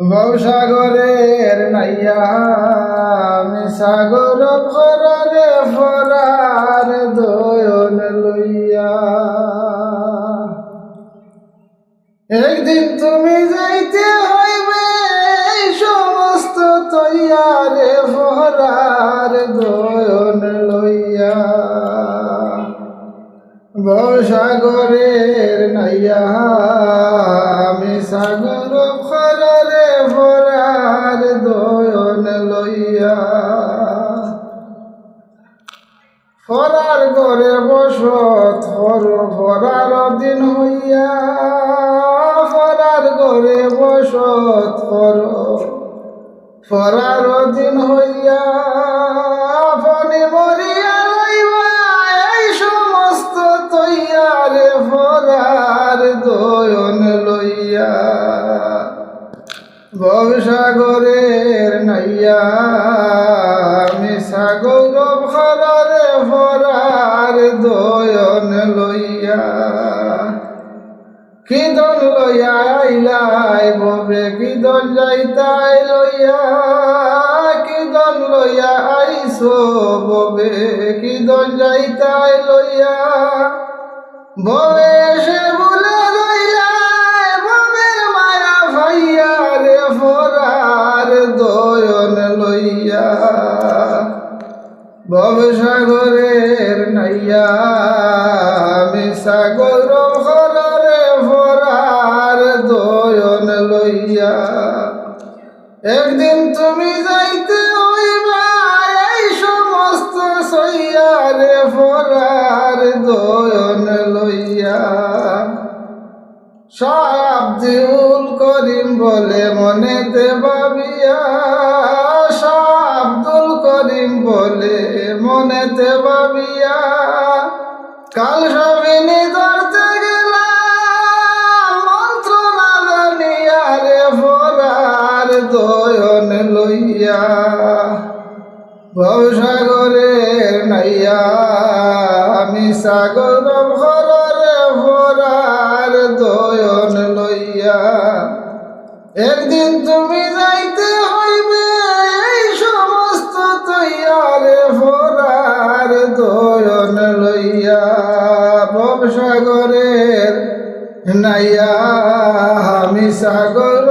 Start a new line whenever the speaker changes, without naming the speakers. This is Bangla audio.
ভবসাগরের নাইয়া আমি সাগর ভরে ভরার দয়ন লইয়া। একদিন তুমি যাইতে হইবে এই সমস্ত তৈয়ারে ভরার দয়ন লইয়া। ভবসাগরের নাইয়া আমি সাগর ভরে ভরার দয়ন লইয়া। ফরার ঘরে বসত হর ফরার দিন হইয়া। ফরার ঘরে বসত হর ফরার দিন হইয়া। ফনি মরিয়া লইবা এই সমস্ত তৈয়ারে ফরার দয়ন লইয়া। ভবসাগরের নাইয়া আমি সাগর ভরে ভরার দয়ন লইয়া। কিদন লইয়া আইলাই ববে কিদন যাইতাই লইয়া। কিদন লইয়া আইসো ববে কিদন যাইতাই লইয়া। ববে সে বলে রইলাই ববের মায়া ভাইয়া রে ফরার দয়ন লইয়া। ভবসাগরের নাইয়া আমি সাগর ভরে ভরার দয়ন লইয়া। একদিন তুমি যাইতে হইবা এই সমস্ত সইয়ারে ভরার দয়ন লইয়া। শাহ আব্দুল করিম বলে মনেতে ভাবিয়া। শাহ আব্দুল করিম বলে মনেতে ভাবিয়া। কাল সবিনী ধরতে গেলাম মন্ত্র না জানিয়া রে ভরার দয়ন লইয়া। ভবসাগরের নাইয়া আমি সাগর ভরে ভরার দয়ন লইয়া। একদিন তুমি যাইতে হইবে এই সমস্ত তৈয়ারে ভরার দয়ন লইয়া। ভবসাগরের নাইয়া আমি সাগর